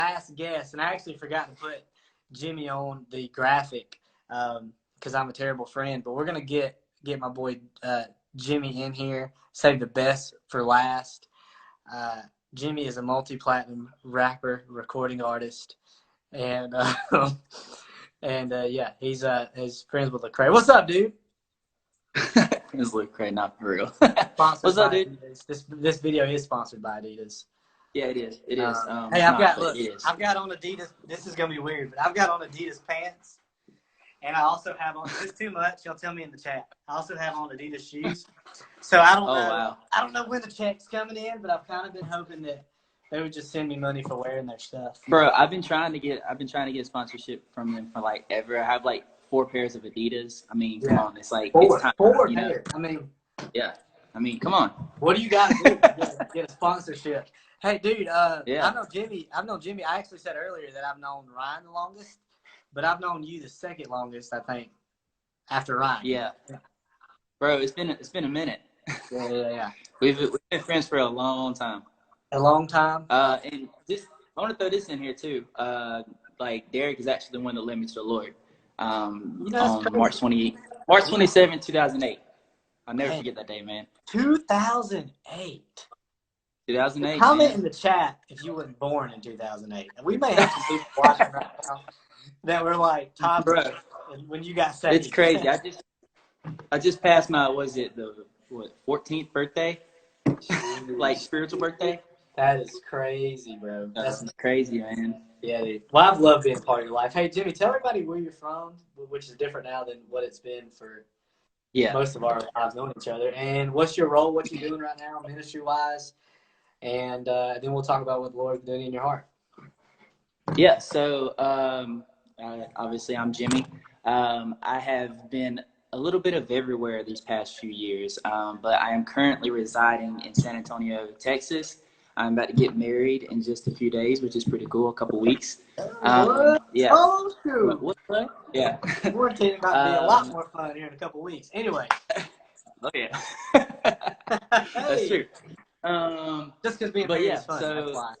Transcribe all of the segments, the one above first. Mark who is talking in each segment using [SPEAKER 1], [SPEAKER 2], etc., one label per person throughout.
[SPEAKER 1] last guest, and I actually forgot to put Jimmy on the graphic because I'm a terrible friend. But we're gonna get my boy Jimmy in here. Save the best for last. Jimmy is a multi-platinum rapper, recording artist, and yeah, he's friends with Lecrae. What's up, dude?
[SPEAKER 2] It's Lecrae, not for real.
[SPEAKER 1] What's up, dude? This video is sponsored by Adidas.
[SPEAKER 2] Yeah, it is. It is.
[SPEAKER 1] Hey, I've got on Adidas. This is gonna be weird, but I've got on Adidas pants, and I also have on. If it's too much, y'all tell me in the chat. I also have on Adidas shoes. So I don't know. Wow. I don't know when the check's coming in, but I've kind of been hoping that they would just send me money for wearing their stuff.
[SPEAKER 2] Bro, I've been trying to get sponsorship from them for like ever. I have like 4 pairs of Adidas. I mean, come on, it's like it's time.
[SPEAKER 1] 4 pairs. I mean,
[SPEAKER 2] yeah. I mean, come on.
[SPEAKER 1] What do you got to do to get a sponsorship? Hey, dude,
[SPEAKER 2] yeah.
[SPEAKER 1] I've known Jimmy. I actually said earlier that I've known Ryan the longest, but I've known you the second longest, I think, after Ryan.
[SPEAKER 2] Yeah. Bro, it's been a minute.
[SPEAKER 1] Yeah.
[SPEAKER 2] We've been friends for a long time.
[SPEAKER 1] A long time?
[SPEAKER 2] And I want to throw this in here, too. Like, Derrick is actually the one that led me to the Lord on March 27, 2008. I'll never forget that day, man.
[SPEAKER 1] 2008.
[SPEAKER 2] 2008.
[SPEAKER 1] Comment in the chat if you weren't born in 2008. And we may have some people watching right now that were like toddlers when you got saved.
[SPEAKER 2] It's crazy. I just passed my 14th birthday, like spiritual birthday.
[SPEAKER 1] That is crazy, bro.
[SPEAKER 2] That's crazy, man.
[SPEAKER 1] Yeah, dude. Well, I've loved being part of your life. Hey, Jimmy, tell everybody where you're from, which is different now than what it's been for most of our lives knowing each other. And what's your role, what you're doing right now, ministry-wise? And then we'll talk about what the Lord's doing in your heart.
[SPEAKER 2] Yeah, so obviously I'm Jimmy. I have been a little bit of everywhere these past few years, but I am currently residing in San Antonio, Texas. I'm about to get married in just a few days, which is pretty cool, a couple weeks. Yeah.
[SPEAKER 1] Oh, shoot.
[SPEAKER 2] What? Yeah.
[SPEAKER 1] We're talking about to be a lot more fun here in a couple weeks. Anyway.
[SPEAKER 2] Oh, yeah. That's true.
[SPEAKER 1] Just because being married is fun, that's why.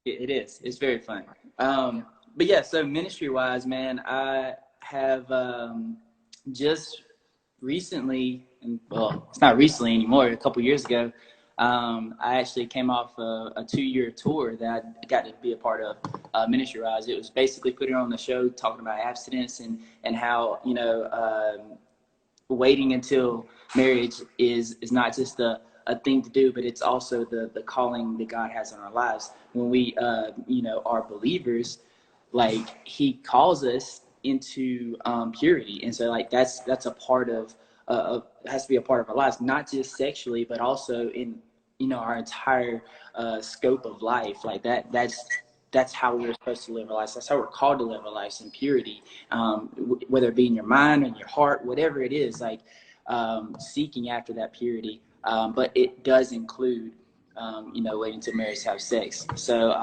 [SPEAKER 2] It is. It's very fun. But yeah, so ministry-wise, man, I have just recently, well, it's not recently anymore, a couple years ago, I actually came off a 2-year tour that I got to be a part of, ministry-wise. It was basically putting on the show, talking about abstinence and how, waiting until marriage is not just a thing to do, but it's also the calling that God has on our lives. When we, are believers, like He calls us into purity, and so like that's a part of has to be a part of our lives, not just sexually, but also in our entire scope of life. Like that's how we're supposed to live our lives. That's how we're called to live our lives in purity, whether it be in your mind and your heart, whatever it is, like seeking after that purity. But it does include, waiting until marriage to have sex. So,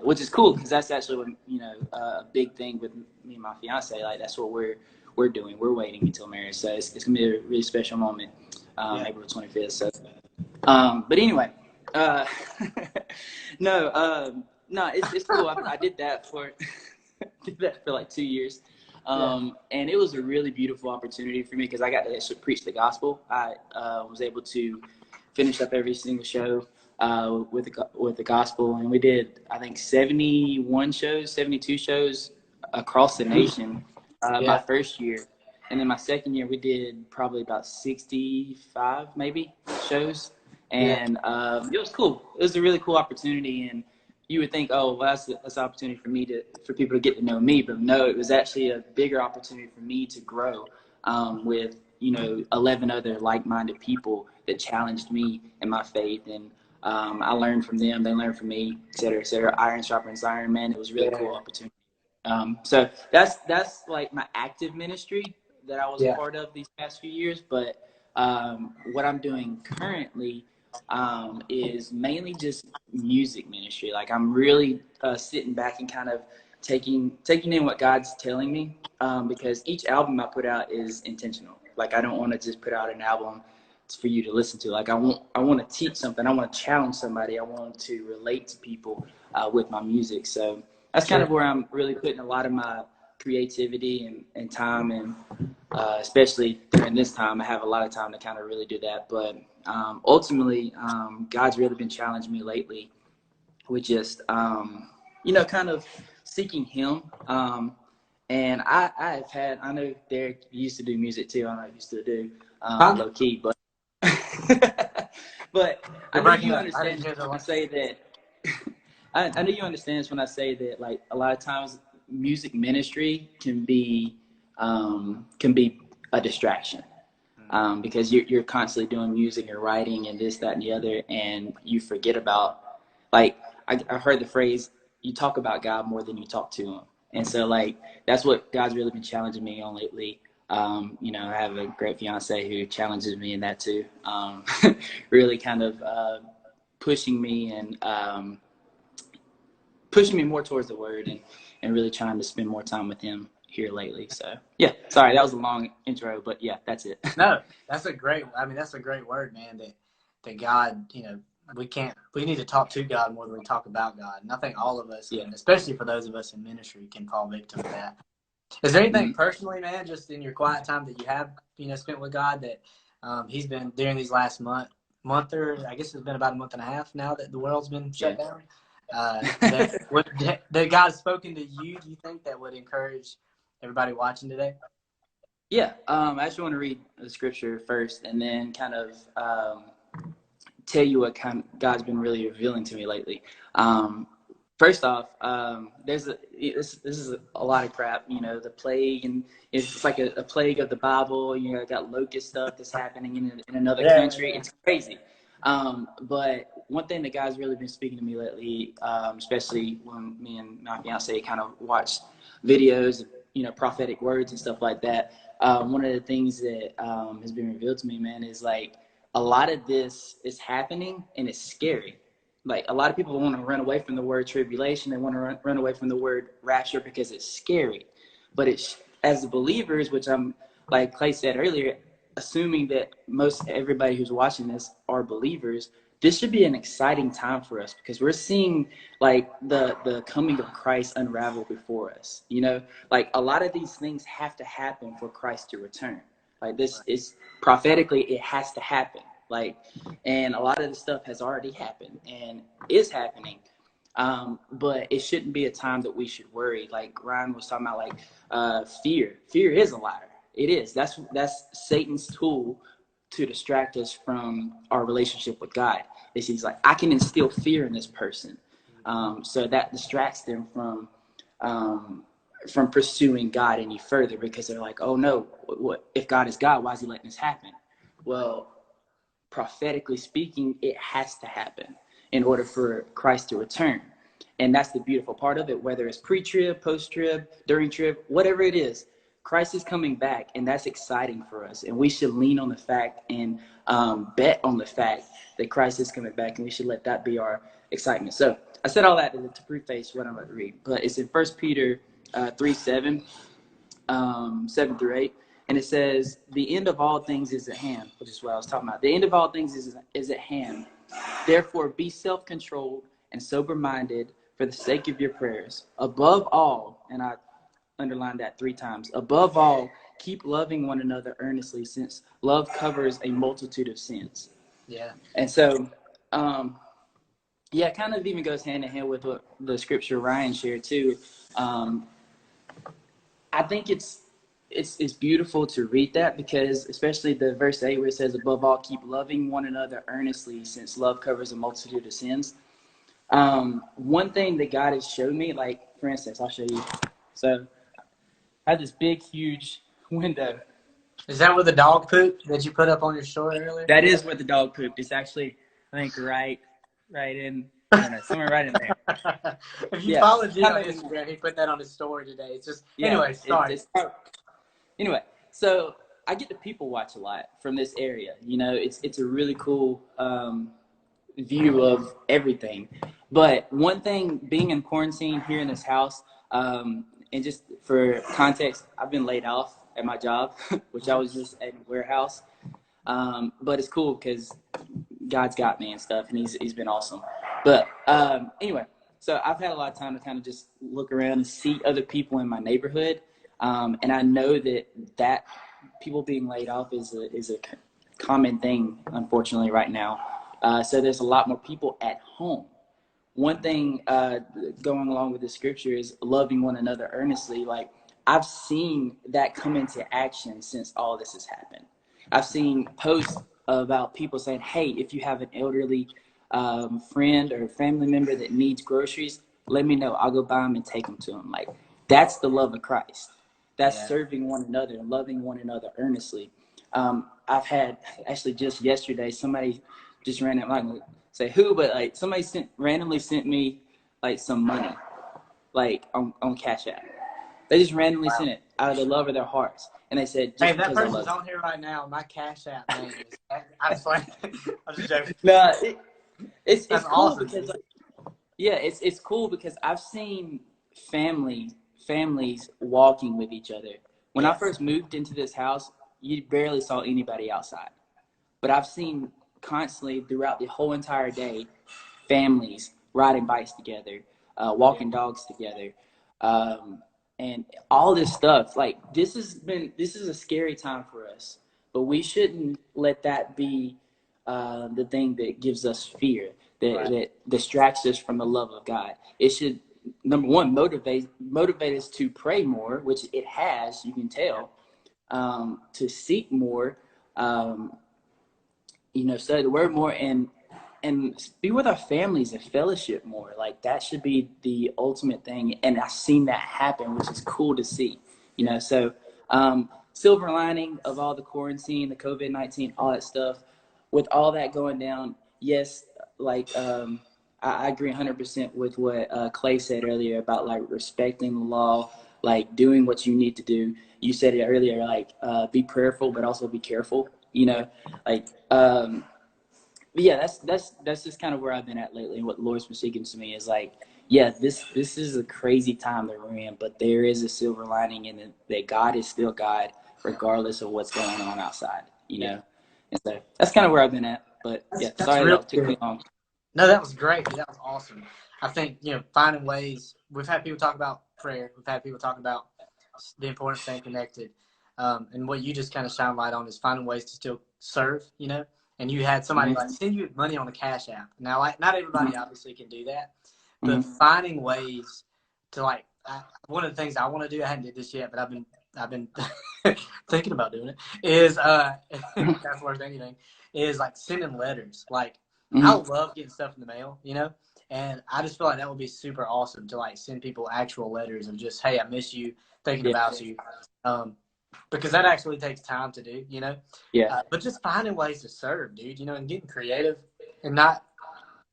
[SPEAKER 2] which is cool because that's actually what, a big thing with me and my fiance. Like that's what we're doing. We're waiting until marriage. So it's gonna be a really special moment, April 25th. So, but anyway, no, it's cool. I did that for like 2 years. And it was a really beautiful opportunity for me because I got to actually preach the gospel. I was able to finish up every single show with the gospel, and we did, I think, 72 shows across the nation my first year. And then my second year, we did probably about 65 maybe shows. And it was cool. It was a really cool opportunity. And you would think, oh, well, that's an opportunity for people to get to know me. But no, it was actually a bigger opportunity for me to grow with, 11 other like-minded people that challenged me in my faith. And I learned from them. They learned from me, et cetera, et cetera. Iron sharpens iron, man. It was a really cool opportunity. So that's like my active ministry that I was a part of these past few years. But what I'm doing currently is mainly just music ministry. Like I'm really sitting back and kind of taking in what God's telling me, because each album I put out is intentional. Like I don't want to just put out an album for you to listen to. Like I want to teach something. I want to challenge somebody. I want to relate to people with my music. So that's kind of where I'm really putting a lot of my creativity and time, and especially during this time, I have a lot of time to kind of really do that. But ultimately, God's really been challenging me lately with just, kind of seeking Him. And I know Derrick used to do music too. I know he used to do low key, but but I know you understand when I say that. I know you understand when I say that, like, a lot of times music ministry can be a distraction, because you're constantly doing music and writing and this, that, and the other, and you forget about, like, I heard the phrase, you talk about God more than you talk to Him. And so, like, that's what God's really been challenging me on lately. I have a great fiance who challenges me in that too. Really kind of pushing me and pushing me more towards the Word, and really trying to spend more time with Him here lately. So yeah, sorry, that was a long intro, but yeah, that's it.
[SPEAKER 1] No, that's a great word, man, that God, we need to talk to God more than we talk about God. And I think all of us, and especially for those of us in ministry, can fall victim to that. Is there anything personally, man, just in your quiet time that you have, spent with God that He's been during these last month, or I guess it's been about a month and a half now that the world's been shut down? That God's spoken to you, do you think that would encourage everybody watching today?
[SPEAKER 2] Yeah, I actually want to read the scripture first, and then kind of tell you what kind of God's been really revealing to me lately. First off, this is a lot of crap, the plague, and it's like a plague of the Bible. Got locust stuff that's happening in another country. It's crazy. But one thing that God's really been speaking to me lately, especially when me and my fiance kind of watch videos, prophetic words and stuff like that. One of the things that has been revealed to me, man, is like a lot of this is happening and it's scary. Like, a lot of people want to run away from the word tribulation. They want to run away from the word rapture because it's scary. But it's, as believers, which I'm, like Clay said earlier, assuming that most everybody who's watching this are believers, this should be an exciting time for us, because we're seeing, like, the coming of Christ unravel before us. Like, a lot of these things have to happen for Christ to return. Like, this is prophetically, it has to happen. Like, and a lot of the stuff has already happened and is happening. But it shouldn't be a time that we should worry. Like Ryan was talking about, like, fear. Fear is a liar. It is. That's Satan's tool to distract us from our relationship with God. He's like, I can instill fear in this person, so that distracts them from pursuing God any further, because they're like, oh no, what if God is God? Why is He letting this happen? Well, prophetically speaking, it has to happen in order for Christ to return. And that's the beautiful part of it, whether it's pre-trib, post-trib, during trib, whatever it is, Christ is coming back, and that's exciting for us. And we should lean on the fact and bet on the fact that Christ is coming back, and we should let that be our excitement. So I said all that to preface what I'm about to read, but it's in 1 Peter 3:7, 7 through 8. And it says, the end of all things is at hand, which is what I was talking about. The end of all things is at hand. Therefore, be self-controlled and sober-minded for the sake of your prayers. Above all, and I underlined that 3 times, above all, keep loving one another earnestly, since love covers a multitude of sins.
[SPEAKER 1] Yeah.
[SPEAKER 2] And so, it kind of even goes hand in hand with what the scripture Ryan shared too. I think it's beautiful to read that, because especially the verse 8 where it says, above all, keep loving one another earnestly, since love covers a multitude of sins. One thing that God has showed me, like, for instance, I'll show you. So I have this big, huge window.
[SPEAKER 1] Is that where the dog pooped that you put up on your story earlier?
[SPEAKER 2] That is where the dog pooped. It's actually, I think, right in, I don't know, somewhere right in there.
[SPEAKER 1] If you follow G on Instagram, he put that on his story today. It's just, anyway, sorry.
[SPEAKER 2] Anyway, so I get to people watch a lot from this area. It's a really cool view of everything. But one thing, being in quarantine here in this house, and just for context, I've been laid off at my job, which I was just at a warehouse. But it's cool because God's got me and stuff, and he's been awesome. But anyway, so I've had a lot of time to kind of just look around and see other people in my neighborhood, and I know that people being laid off is a common thing, unfortunately, right now. So there's a lot more people at home. One thing going along with the scripture is loving one another earnestly. Like, I've seen that come into action since all this has happened. I've seen posts about people saying, hey, if you have an elderly friend or family member that needs groceries, let me know. I'll go buy them and take them to them. Like, that's the love of Christ. That's serving one another and loving one another earnestly. I've had, actually just yesterday, somebody just ran, I'm not going to say who, but like somebody randomly sent me like some money, like on Cash App. They just randomly sent it out of the love of their hearts. And they said, just
[SPEAKER 1] hey, that person's on here right now. My Cash App name is. I'm just like, I'm just joking.
[SPEAKER 2] No, it's cool
[SPEAKER 1] awesome.
[SPEAKER 2] Because like, yeah, it's cool because I've seen families walking with each other. When I first moved into this house, you barely saw anybody outside. But I've seen constantly throughout the whole entire day, families riding bikes together, walking dogs together, and all this stuff. Like, this is a scary time for us, but we shouldn't let that be the thing that gives us fear, that distracts us from the love of God. It should, number one, motivate us to pray more, which it has, you can tell, to seek more, study the word more, and be with our families and fellowship more. Like, that should be the ultimate thing. And I've seen that happen, which is cool to see, So silver lining of all the quarantine, the COVID-19, all that stuff, with all that going down, yes, like I agree 100% with what Clay said earlier about like respecting the law, like doing what you need to do. You said it earlier, like be prayerful, but also be careful. Like yeah, that's just kind of where I've been at lately. And what the Lord's been speaking to me is like, yeah, this is a crazy time that we're in, but there is a silver lining in it, that God is still God, regardless of what's going on outside. And so that's kind of where I've been at. But yeah, sorry that took me long.
[SPEAKER 1] No, that was great. That was awesome. I think, finding ways. We've had people talk about prayer. We've had people talk about the importance of staying connected. And what you just kind of shine light on is finding ways to still serve, And you had somebody like send you money on a Cash App. Now, like, not everybody obviously can do that, but finding ways to, like, one of the things I want to do, I haven't did this yet, but I've been thinking about doing it, is that's worth anything, is like sending letters. Like, I love getting stuff in the mail, and I just feel like that would be super awesome to like send people actual letters of just, hey, I miss you, thinking about you. Because that actually takes time to do, but just finding ways to serve, dude, and getting creative and not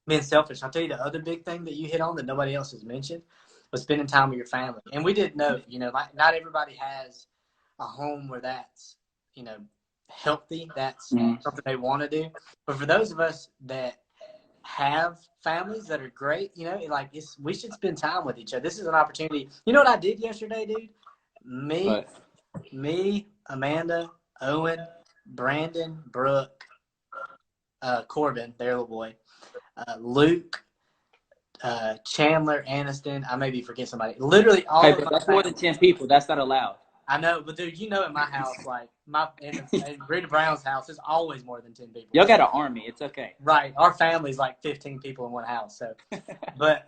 [SPEAKER 1] being selfish. I'll tell you the other big thing that you hit on that nobody else has mentioned was spending time with your family. And we didn't know, like, not everybody has a home where that's, healthy. That's something they want to do. But for those of us that have families that are great, we should spend time with each other. This is an opportunity. You know what I did yesterday, dude? Me, Amanda, Owen, Brandon, Brooke, Corbin, their little boy, Luke, Chandler, Aniston. I may be forgetting somebody. Literally all of my
[SPEAKER 2] that's
[SPEAKER 1] family.
[SPEAKER 2] More than 10 people. That's not allowed.
[SPEAKER 1] I know, but dude, in my house, like in Rita Brown's house, there's always more than 10 people.
[SPEAKER 2] Y'all got an army. It's okay.
[SPEAKER 1] Right. Our family's like 15 people in one house. So, but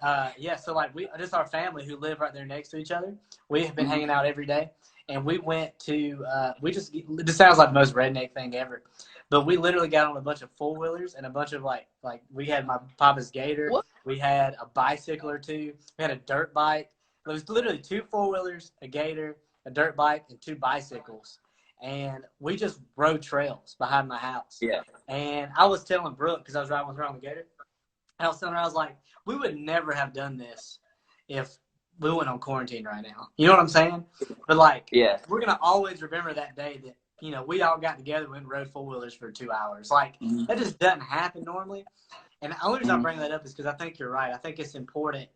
[SPEAKER 1] so like just our family who live right there next to each other. We have been hanging out every day, and we went to this sounds like the most redneck thing ever, but we literally got on a bunch of four-wheelers and a bunch of like we had my papa's Gator. What? We had a bicycle or two. We had a dirt bike. It was literally 2 four-wheelers, a Gator, a dirt bike, and 2 bicycles. And we just rode trails behind my house.
[SPEAKER 2] Yeah.
[SPEAKER 1] And I was telling Brooke, because I was riding with her on the Gator, I was telling her, I was like, we would never have done this if we went on quarantine right now. You know what I'm saying? But like, we're going to always remember that day that, we all got together and rode four-wheelers for 2 hours. Like, that just doesn't happen normally. And the only reason I bring that up is because I think you're right. I think it's important.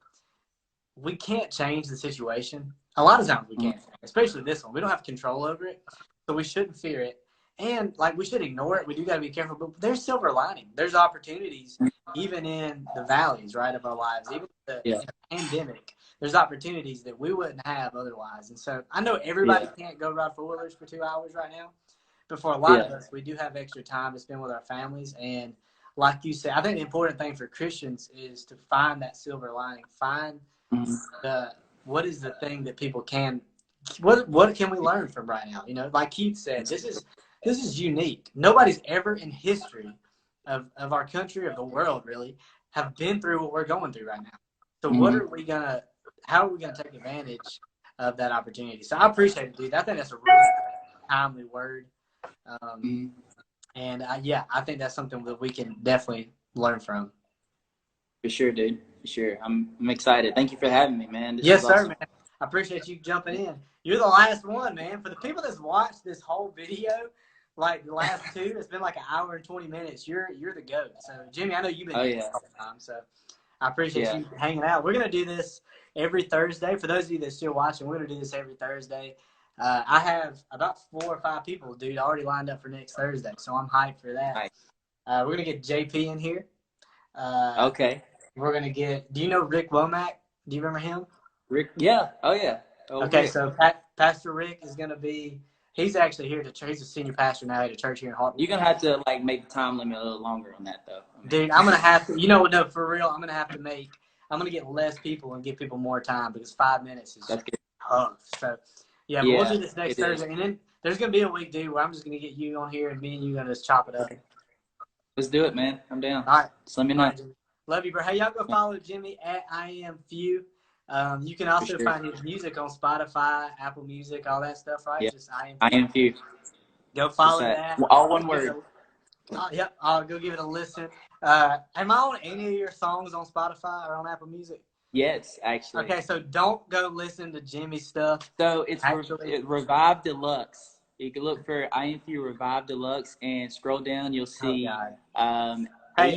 [SPEAKER 1] We can't change the situation. A lot of times we can't, especially this one. We don't have control over it, so we shouldn't fear it. And like we should ignore it. We do got to be careful, but there's silver lining. There's opportunities even in the valleys, right, of our lives, even in the pandemic. There's opportunities that we wouldn't have otherwise. And so I know everybody can't go ride four-wheelers for 2 hours right now, but for a lot of us, we do have extra time to spend with our families. And like you said, I think the important thing for Christians is to find that silver lining, find what is the thing that people can, what can we learn from right now? You know, like Keith said, this is unique. Nobody's ever in history of our country, of the world really, have been through what we're going through right now. So how are we gonna take advantage of that opportunity? So I appreciate it, dude. I think that's a really timely word. And I think that's something that we can definitely learn from.
[SPEAKER 2] For sure, dude. For sure. I'm excited. Thank you for having me, man.
[SPEAKER 1] Yes, sir, man. I appreciate you jumping in. You're the last one, man. For the people that's watched this whole video, like the last two, it's been like an hour and 20 minutes. You're the GOAT. So, Jimmy, I know you've been doing this all the time, so I appreciate you hanging out. We're going to do this every Thursday. For those of you that are still watching, we're going to do this every Thursday. I have about 4 or 5 people, dude, already lined up for next Thursday, so I'm hyped for that.
[SPEAKER 2] Nice.
[SPEAKER 1] We're going to get JP in here.
[SPEAKER 2] Okay.
[SPEAKER 1] We're going to get – do you know Rick Womack? Do you remember him?
[SPEAKER 2] Rick, yeah. Oh, yeah.
[SPEAKER 1] Okay,
[SPEAKER 2] Rick.
[SPEAKER 1] so Pastor Rick is going to be – he's actually here to church. He's a senior pastor now at a church here in Hartwell.
[SPEAKER 2] You're going to have to, like, make the time limit a little longer on that, though.
[SPEAKER 1] Dude, I'm going to have to – no, for real, I'm going to have to make – I'm going to get less people and give people more time because 5 minutes is tough. So, yeah, but we'll do this next Thursday. And then there's going to be a week, dude, where I'm just going to get you on here and me and you going to just chop it up.
[SPEAKER 2] Let's do it, man. I'm down.
[SPEAKER 1] All right.
[SPEAKER 2] Just let me know.
[SPEAKER 1] Love you, bro. Hey, y'all go follow Jimmy at IAMFEW. You can also find his music on Spotify, Apple Music, all that stuff, right?
[SPEAKER 2] Yeah.
[SPEAKER 1] Just IAMFEW.
[SPEAKER 2] IAMFEW.
[SPEAKER 1] Go follow that.
[SPEAKER 2] All one word.
[SPEAKER 1] Yep. I'll go give it a listen. Am I on any of your songs on Spotify or on Apple Music?
[SPEAKER 2] Yes, actually.
[SPEAKER 1] Okay, so don't go listen to Jimmy's stuff.
[SPEAKER 2] So it's Revive Deluxe. You can look for IAMFEW Revive Deluxe and scroll down. You'll see.
[SPEAKER 1] Oh, hey.